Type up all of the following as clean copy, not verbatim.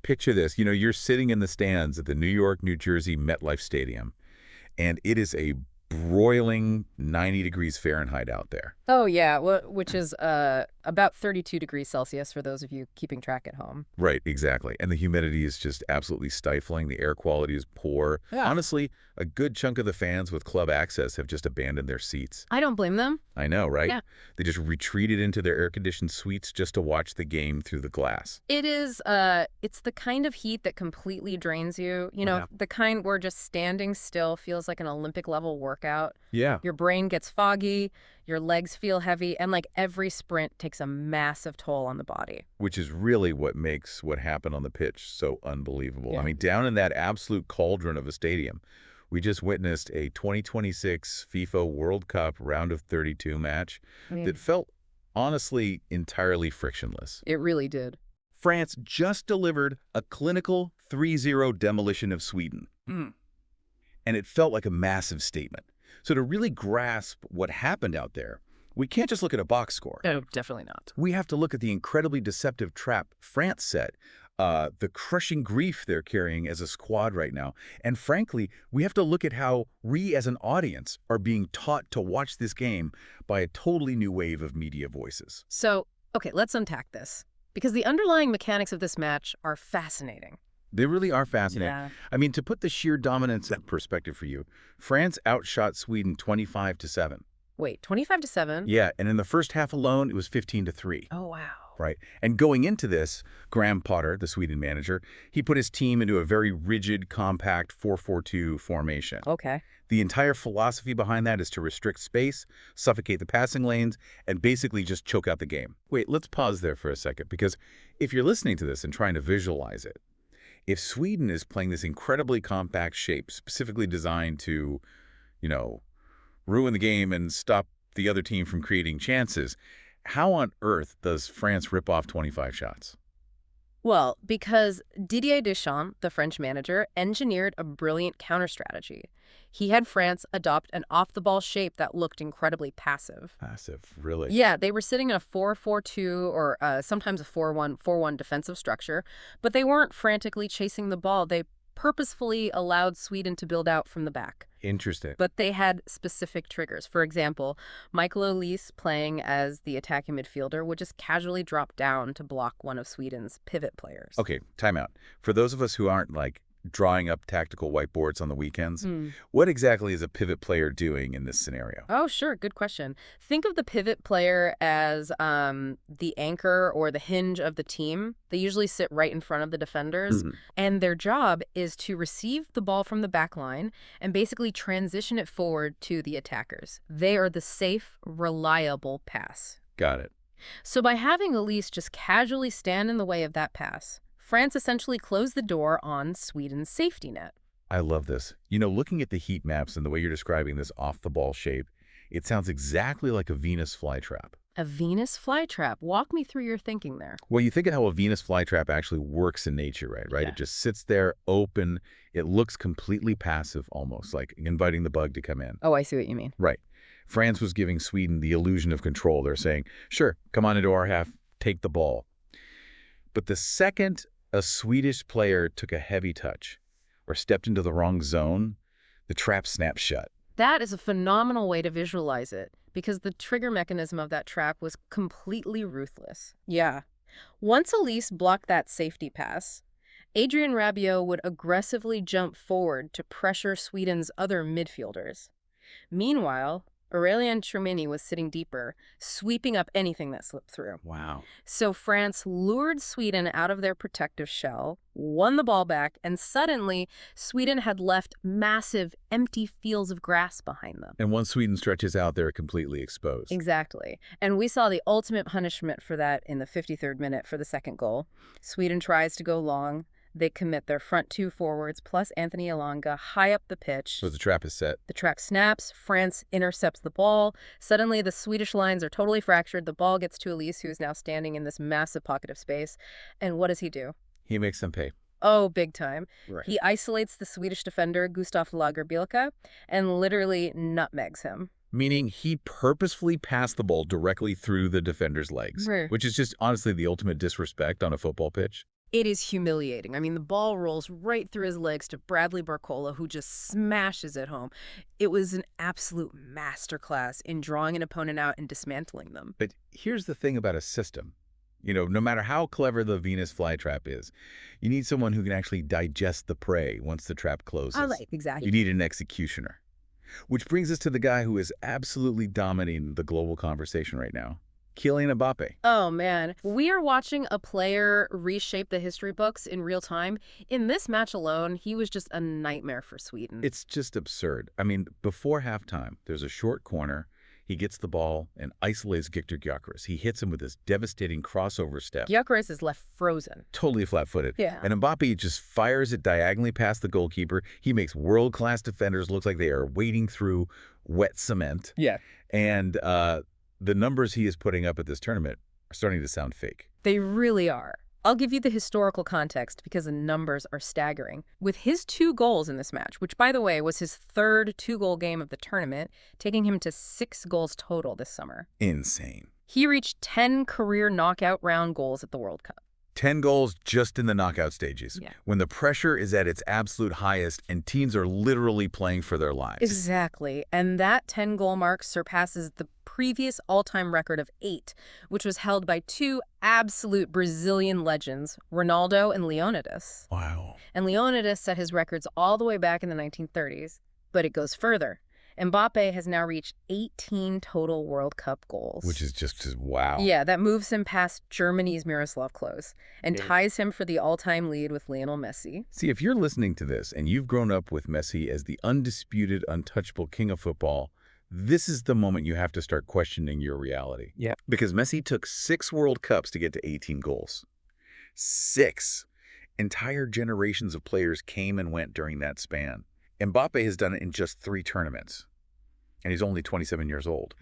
picture this. You're sitting in the stands at the New York, New Jersey MetLife Stadium, and it is a broiling 90 degrees Fahrenheit out there. Oh, yeah, which is about 32 degrees Celsius for those of you keeping track at home. Right, exactly. And the humidity is just absolutely stifling. The air quality is poor. Yeah. Honestly, a good chunk of the fans with club access have just abandoned their seats. I don't blame them. I know, right? Yeah. They just retreated into their air-conditioned suites just to watch the game through the glass. It is, it's the kind of heat that completely drains you. The kind where just standing still feels like an Olympic-level workout. Yeah. Your brain gets foggy, your legs feel heavy, and like every sprint takes a massive toll on the body. Which is really what makes what happened on the pitch so unbelievable. Yeah. I mean, down in that absolute cauldron of a stadium, we just witnessed a 2026 FIFA World Cup round of 32 match that felt, honestly, entirely frictionless. It really did. France just delivered a clinical 3-0 demolition of Sweden. And it felt like a massive statement. So to really grasp what happened out there, we can't just look at a box score. No, definitely not. We have to look at the incredibly deceptive trap France set, the crushing grief they're carrying as a squad right now. And frankly, we have to look at how we as an audience are being taught to watch this game by a totally new wave of media voices. So, okay, let's unpack this. Because the underlying mechanics of this match are fascinating. They really are fascinating. Yeah. I mean, to put the sheer dominance in perspective for you, France outshot Sweden 25-7. Wait, 25-7? Yeah, and in the first half alone, it was 15-3. Oh, wow. Right. And going into this, Graham Potter, the Sweden manager, he put his team into a very rigid, compact 4-4-2 formation. Okay. The entire philosophy behind that is to restrict space, suffocate the passing lanes, and basically just choke out the game. Wait, let's pause there for a second, because if you're listening to this and trying to visualize it, if Sweden is playing this incredibly compact shape, specifically designed to, ruin the game and stop the other team from creating chances, how on earth does France rip off 25 shots? Well, because Didier Deschamps, the French manager, engineered a brilliant counter strategy. He had France adopt an off-the-ball shape that looked incredibly passive. Passive, really? Yeah, they were sitting in a 4-4-2 or sometimes a 4-1-4-1 defensive structure, but they weren't frantically chasing the ball. They purposefully allowed Sweden to build out from the back. Interesting. But they had specific triggers. For example, Michael Olise, playing as the attacking midfielder, would just casually drop down to block one of Sweden's pivot players. Okay, time out. For those of us who aren't, drawing up tactical whiteboards on the weekends, what exactly is a pivot player doing in this scenario? Oh, sure. Good question. Think of the pivot player as the anchor or the hinge of the team. They usually sit right in front of the defenders, and their job is to receive the ball from the back line and basically transition it forward to the attackers. They are the safe, reliable pass. Got it. So by having Elise just casually stand in the way of that pass, France essentially closed the door on Sweden's safety net. I love this. Looking at the heat maps and the way you're describing this off-the-ball shape, it sounds exactly like a Venus flytrap. A Venus flytrap. Walk me through your thinking there. Well, you think of how a Venus flytrap actually works in nature, right? Yeah. It just sits there open. It looks completely passive, almost like inviting the bug to come in. Oh, I see what you mean. Right. France was giving Sweden the illusion of control. They're saying, sure, come on into our half, take the ball. But the second a Swedish player took a heavy touch or stepped into the wrong zone, the trap snapped shut. That is a phenomenal way to visualize it, because the trigger mechanism of that trap was completely ruthless. Yeah. Once Elise blocked that safety pass, Adrien Rabiot would aggressively jump forward to pressure Sweden's other midfielders. Meanwhile, Aurélien Tchouameni was sitting deeper, sweeping up anything that slipped through. Wow. So France lured Sweden out of their protective shell, won the ball back, and suddenly Sweden had left massive, empty fields of grass behind them. And once Sweden stretches out, they're completely exposed. Exactly. And we saw the ultimate punishment for that in the 53rd minute for the second goal. Sweden tries to go long. They commit their front two forwards plus Anthony Elanga high up the pitch. So the trap is set. The trap snaps. France intercepts the ball. Suddenly, the Swedish lines are totally fractured. The ball gets to Elise, who is now standing in this massive pocket of space. And what does he do? He makes them pay. Oh, big time. Right. He isolates the Swedish defender, Gustav Lagerbielke, and literally nutmegs him. Meaning he purposefully passed the ball directly through the defender's legs, Right. which is just honestly the ultimate disrespect on a football pitch. It is humiliating. I mean, the ball rolls right through his legs to Bradley Barcola, who just smashes it home. It was an absolute masterclass in drawing an opponent out and dismantling them. But here's the thing about a system. No matter how clever the Venus flytrap is, you need someone who can actually digest the prey once the trap closes. Exactly. You need an executioner. Which brings us to the guy who is absolutely dominating the global conversation right now, Kylian Mbappe. Oh, man. We are watching a player reshape the history books in real time. In this match alone, he was just a nightmare for Sweden. It's just absurd. I mean, before halftime, there's a short corner. He gets the ball and isolates Victor Gyökeres. He hits him with this devastating crossover step. Gyökeres is left frozen. Totally flat-footed. Yeah. And Mbappe just fires it diagonally past the goalkeeper. He makes world-class defenders look like they are wading through wet cement. Yeah. And the numbers he is putting up at this tournament are starting to sound fake. They really are. I'll give you the historical context because the numbers are staggering. With his 2 goals in this match, which, by the way, was his 3rd 2-goal game of the tournament, taking him to 6 goals total this summer. Insane. He reached 10 career knockout round goals at the World Cup. 10 goals just in the knockout stages, Yeah. when the pressure is at its absolute highest and teams are literally playing for their lives. Exactly. And that 10-goal mark surpasses the previous all-time record of 8, which was held by 2 absolute Brazilian legends, Ronaldo and Leonidas. Wow. And Leonidas set his records all the way back in the 1930s. But it goes further. Mbappe has now reached 18 total World Cup goals. Which is just wow. Yeah, that moves him past Germany's Miroslav Klose and ties him for the all-time lead with Lionel Messi. See, if you're listening to this and you've grown up with Messi as the undisputed, untouchable king of football, this is the moment you have to start questioning your reality. Yeah. Because Messi took 6 World Cups to get to 18 goals. 6. Entire generations of players came and went during that span. Mbappe has done it in just 3 tournaments, and he's only 27 years old.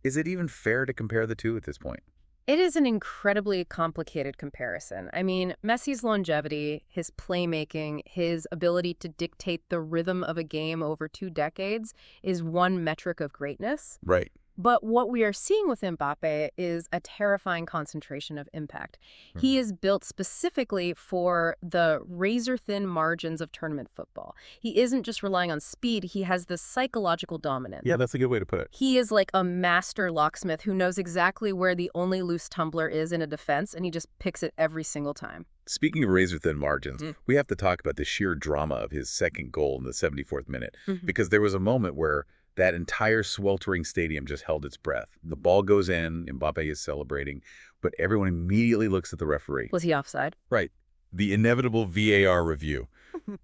Is it even fair to compare the two at this point? It is an incredibly complicated comparison. I mean, Messi's longevity, his playmaking, his ability to dictate the rhythm of a game over 2 decades is one metric of greatness. Right. But what we are seeing with Mbappe is a terrifying concentration of impact. He is built specifically for the razor-thin margins of tournament football. He isn't just relying on speed, he has the psychological dominance. Yeah, that's a good way to put it. He is like a master locksmith who knows exactly where the only loose tumbler is in a defense, and he just picks it every single time. Speaking of razor-thin margins, we have to talk about the sheer drama of his second goal in the 74th minute, because there was a moment where that entire sweltering stadium just held its breath. The ball goes in, Mbappe is celebrating, but everyone immediately looks at the referee. Was he offside? Right. The inevitable VAR review.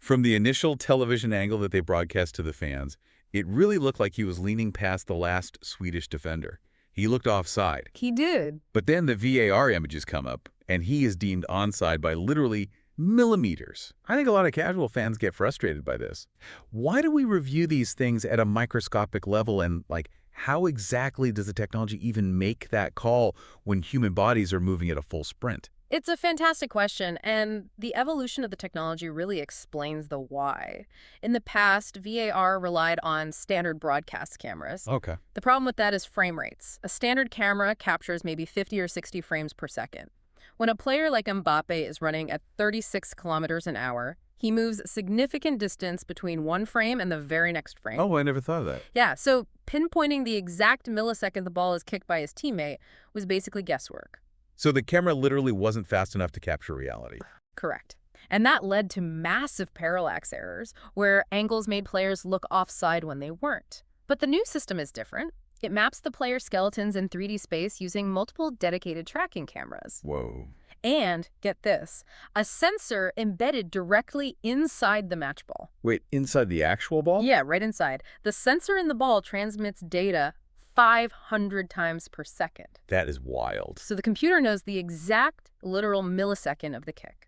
From the initial television angle that they broadcast to the fans, it really looked like he was leaning past the last Swedish defender. He looked offside. He did. But then the VAR images come up, and he is deemed onside by literally millimeters. I think a lot of casual fans get frustrated by this. Why do we review these things at a microscopic level, and how exactly does the technology even make that call when human bodies are moving at a full sprint? It's a fantastic question, and the evolution of the technology really explains the why. In the past, VAR relied on standard broadcast cameras. Okay. The problem with that is frame rates. A standard camera captures maybe 50 or 60 frames per second. When a player like Mbappe is running at 36 kilometers an hour, he moves a significant distance between one frame and the very next frame. Oh, I never thought of that. Yeah, so pinpointing the exact millisecond the ball is kicked by his teammate was basically guesswork. So the camera literally wasn't fast enough to capture reality. Correct. And that led to massive parallax errors, where angles made players look offside when they weren't. But the new system is different. It maps the player skeletons in 3D space using multiple dedicated tracking cameras. Whoa. And, get this, a sensor embedded directly inside the match ball. Wait, inside the actual ball? Yeah, right inside. The sensor in the ball transmits data 500 times per second. That is wild. So the computer knows the exact literal millisecond of the kick.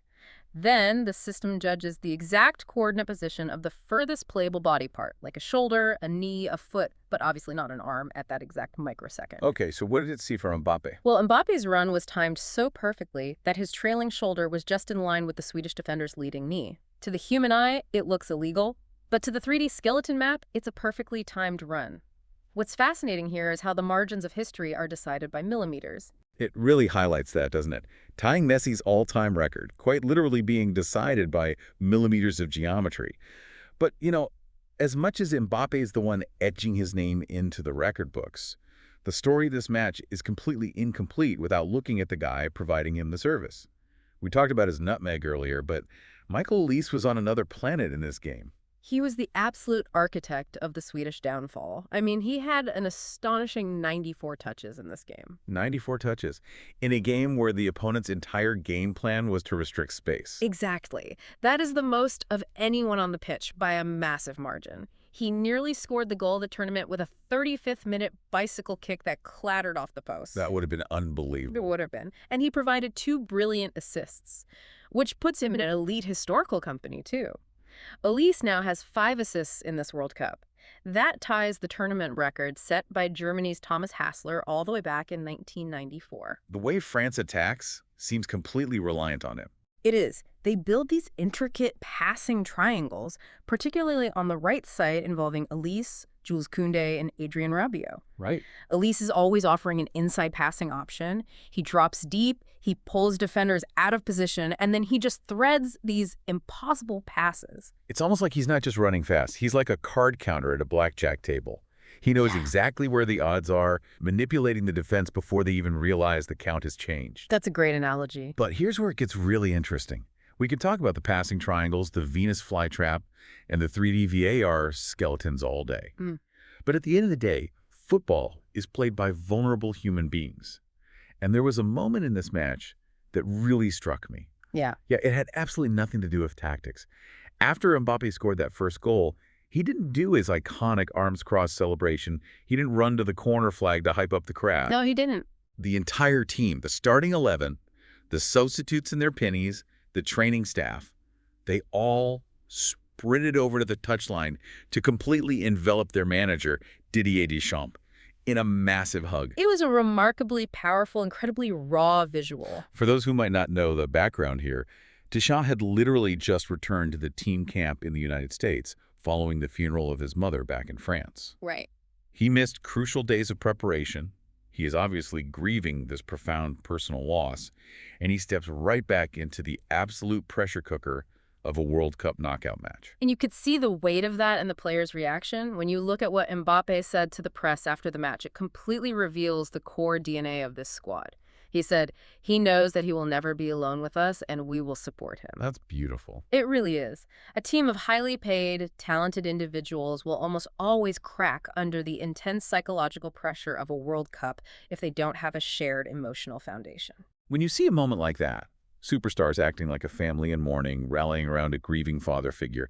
Then the system judges the exact coordinate position of the furthest playable body part, like a shoulder, a knee, a foot, but obviously not an arm at that exact microsecond. Okay, so what did it see from Mbappe? Well, Mbappe's run was timed so perfectly that his trailing shoulder was just in line with the Swedish defender's leading knee. To the human eye, it looks illegal, but to the 3D skeleton map, it's a perfectly timed run. What's fascinating here is how the margins of history are decided by millimeters. It really highlights that, doesn't it? Tying Messi's all-time record, quite literally being decided by millimeters of geometry. But, as much as Mbappe is the one etching his name into the record books, the story of this match is completely incomplete without looking at the guy providing him the service. We talked about his nutmeg earlier, but Michael Elise was on another planet in this game. He was the absolute architect of the Swedish downfall. I mean, he had an astonishing 94 touches in this game. 94 touches. In a game where the opponent's entire game plan was to restrict space. Exactly. That is the most of anyone on the pitch by a massive margin. He nearly scored the goal of the tournament with a 35th-minute bicycle kick that clattered off the post. That would have been unbelievable. It would have been. And he provided 2 brilliant assists, which puts him in an elite historical company, too. Elise now has 5 assists in this World Cup. That ties the tournament record set by Germany's Thomas Hassler all the way back in 1994. The way France attacks seems completely reliant on him. It is. They build these intricate passing triangles, particularly on the right side involving Elise, Jules Koundé, and Adrien Rabiot. Right. Elise is always offering an inside passing option. He drops deep, he pulls defenders out of position, and then he just threads these impossible passes. It's almost like he's not just running fast. He's like a card counter at a blackjack table. He knows exactly where the odds are, manipulating the defense before they even realize the count has changed. That's a great analogy. But here's where it gets really interesting. We could talk about the passing triangles, the Venus flytrap, and the 3D VAR skeletons all day. But at the end of the day, football is played by vulnerable human beings. And there was a moment in this match that really struck me. Yeah, it had absolutely nothing to do with tactics. After Mbappe scored that first goal, he didn't do his iconic arms crossed celebration. He didn't run to the corner flag to hype up the crowd. No, he didn't. The entire team, the starting 11, the substitutes and their pennies, the training staff, they all sprinted over to the touchline to completely envelop their manager, Didier Deschamps, in a massive hug. It was a remarkably powerful, incredibly raw visual. For those who might not know the background here, Deschamps had literally just returned to the team camp in the United States following the funeral of his mother back in France. Right. He missed crucial days of preparation. He is obviously grieving this profound personal loss, and he steps right back into the absolute pressure cooker of a World Cup knockout match. And you could see the weight of that in the players' reaction. When you look at what Mbappe said to the press after the match, it completely reveals the core DNA of this squad. He said, he knows that he will never be alone with us, and we will support him. That's beautiful. It really is. A team of highly paid, talented individuals will almost always crack under the intense psychological pressure of a World Cup if they don't have a shared emotional foundation. When you see a moment like that, superstars acting like a family in mourning, rallying around a grieving father figure,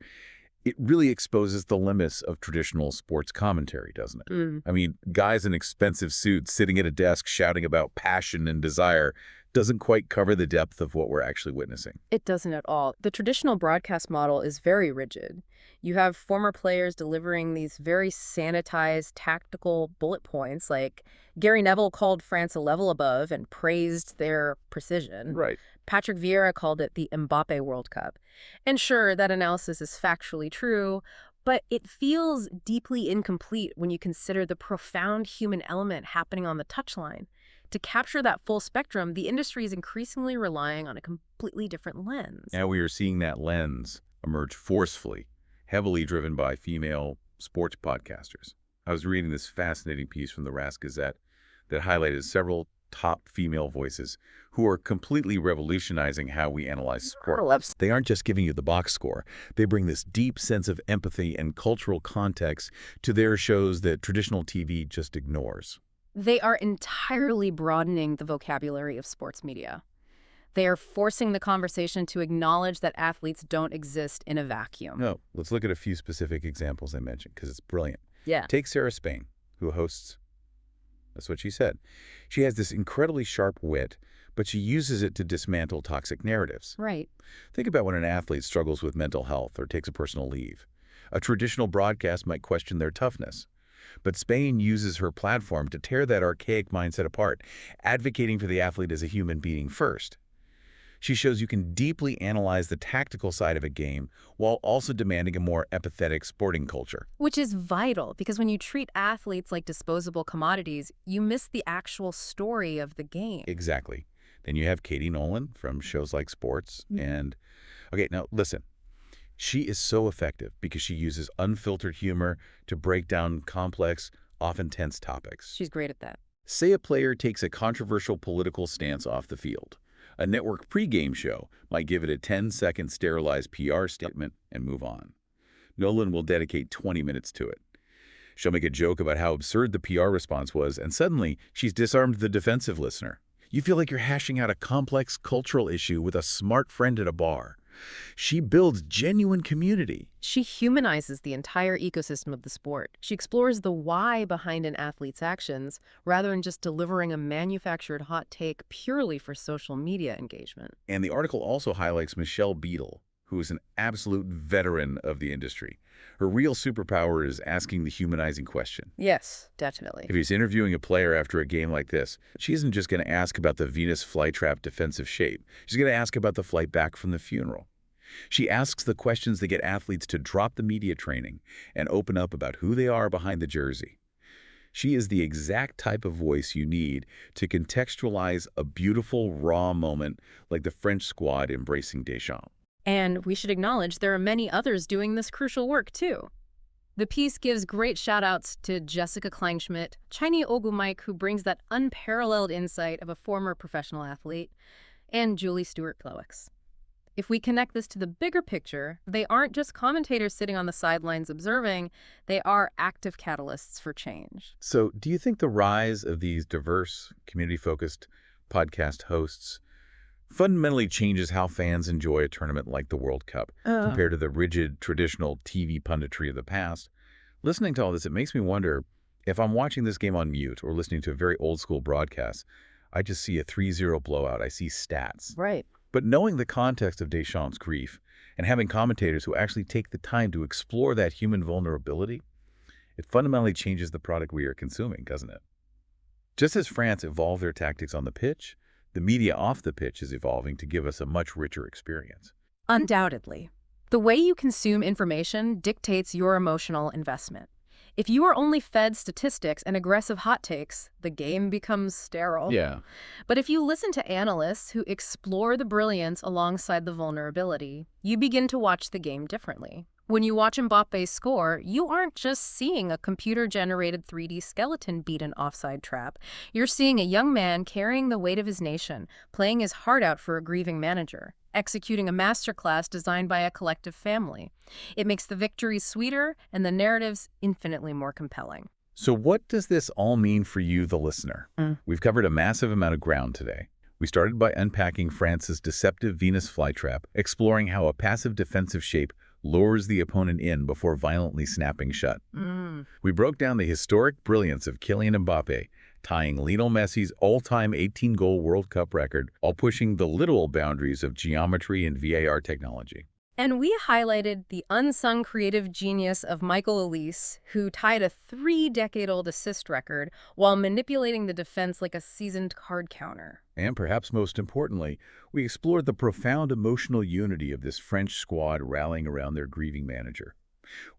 it really exposes the limits of traditional sports commentary, doesn't it? I mean, guys in expensive suits sitting at a desk shouting about passion and desire doesn't quite cover the depth of what we're actually witnessing. It doesn't at all. The traditional broadcast model is very rigid. You have former players delivering these very sanitized tactical bullet points, like Gary Neville called France a level above and praised their precision. Right. Patrick Vieira called it the Mbappe World Cup. And sure, that analysis is factually true, but it feels deeply incomplete when you consider the profound human element happening on the touchline. To capture that full spectrum, the industry is increasingly relying on a completely different lens. Now we are seeing that lens emerge forcefully, heavily driven by female sports podcasters. I was reading this fascinating piece from the Ras Gazette that highlighted several top female voices who are completely revolutionizing how we analyze sport. They aren't just giving you the box score. They bring this deep sense of empathy and cultural context to their shows that traditional TV just ignores. They are entirely broadening the vocabulary of sports media. They are forcing the conversation to acknowledge that athletes don't exist in a vacuum. No, let's look at a few specific examples I mentioned because it's brilliant. Yeah. Take Sarah Spain, who hosts. That's what she said. She has this incredibly sharp wit, but she uses it to dismantle toxic narratives. Right. Think about when an athlete struggles with mental health or takes a personal leave. A traditional broadcast might question their toughness. But Spain uses her platform to tear that archaic mindset apart, advocating for the athlete as a human being first. She shows you can deeply analyze the tactical side of a game while also demanding a more empathetic sporting culture. Which is vital, because when you treat athletes like disposable commodities, you miss the actual story of the game. Exactly. Then you have Katie Nolan from shows like Sports. And, okay, now listen. She is so effective because she uses unfiltered humor to break down complex, often tense topics. She's great at that. Say a player takes a controversial political stance off the field. A network pregame show might give it a 10-second sterilized PR statement and move on. Nolan will dedicate 20 minutes to it. She'll make a joke about how absurd the PR response was, and suddenly she's disarmed the defensive listener. You feel like you're hashing out a complex cultural issue with a smart friend at a bar. She builds genuine community. She humanizes the entire ecosystem of the sport. She explores the why behind an athlete's actions rather than just delivering a manufactured hot take purely for social media engagement. And the article also highlights Michelle Beadle, who is an absolute veteran of the industry. Her real superpower is asking the humanizing question. Yes, definitely. If he's interviewing a player after a game like this, she isn't just going to ask about the Venus flytrap defensive shape. She's going to ask about the flight back from the funeral. She asks the questions that get athletes to drop the media training and open up about who they are behind the jersey. She is the exact type of voice you need to contextualize a beautiful, raw moment like the French squad embracing Deschamps. And we should acknowledge there are many others doing this crucial work, too. The piece gives great shout-outs to Jessica Kleinschmidt, Chini Ogumike, who brings that unparalleled insight of a former professional athlete, and Julie Stewart-Kloex. If we connect this to the bigger picture, they aren't just commentators sitting on the sidelines observing, they are active catalysts for change. So, do you think the rise of these diverse, community-focused podcast hosts fundamentally changes how fans enjoy a tournament like the World Cup compared to the rigid, traditional TV punditry of the past? Listening to all this, it makes me wonder if I'm watching this game on mute or listening to a very old-school broadcast, I just see a 3-0 blowout. I see stats. Right. But knowing the context of Deschamps' grief and having commentators who actually take the time to explore that human vulnerability, it fundamentally changes the product we are consuming, doesn't it? Just as France evolved their tactics on the pitch, the media off the pitch is evolving to give us a much richer experience. Undoubtedly. The way you consume information dictates your emotional investment. If you are only fed statistics and aggressive hot takes, the game becomes sterile. Yeah. But if you listen to analysts who explore the brilliance alongside the vulnerability, you begin to watch the game differently. When you watch Mbappé score, you aren't just seeing a computer-generated 3D skeleton beat an offside trap. You're seeing a young man carrying the weight of his nation, playing his heart out for a grieving manager, executing a masterclass designed by a collective family. It makes the victories sweeter and the narratives infinitely more compelling. So what does this all mean for you, the listener? We've covered a massive amount of ground today. We started by unpacking France's deceptive Venus flytrap, exploring how a passive defensive shape lures the opponent in before violently snapping shut. We broke down the historic brilliance of Kylian Mbappé, tying Lionel Messi's all-time 18-goal World Cup record while pushing the literal boundaries of geometry and VAR technology. And we highlighted the unsung creative genius of Michael Elise, who tied a 3-decade-old assist record while manipulating the defense like a seasoned card counter. And perhaps most importantly, we explored the profound emotional unity of this French squad rallying around their grieving manager.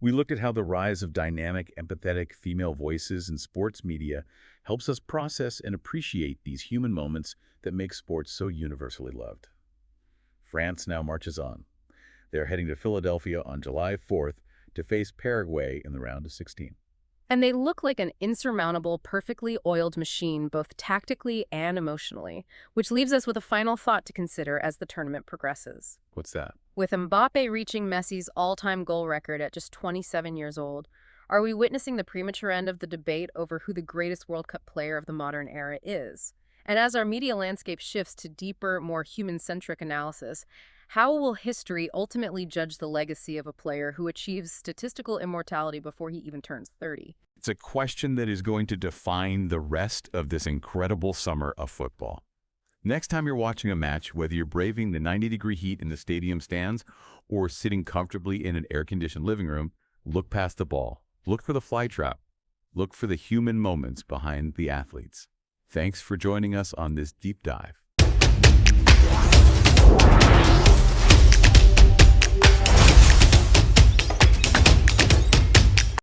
We looked at how the rise of dynamic, empathetic female voices in sports media helps us process and appreciate these human moments that make sports so universally loved. France now marches on. They're heading to Philadelphia on July 4th to face Paraguay in the round of 16. And they look like an insurmountable, perfectly oiled machine, both tactically and emotionally, which leaves us with a final thought to consider as the tournament progresses. What's that? With Mbappé reaching Messi's all-time goal record at just 27 years old, are we witnessing the premature end of the debate over who the greatest World Cup player of the modern era is? And as our media landscape shifts to deeper, more human-centric analysis, how will history ultimately judge the legacy of a player who achieves statistical immortality before he even turns 30? It's a question that is going to define the rest of this incredible summer of football. Next time you're watching a match, whether you're braving the 90-degree heat in the stadium stands or sitting comfortably in an air-conditioned living room, look past the ball. Look for the fly trap. Look for the human moments behind the athletes. Thanks for joining us on this deep dive.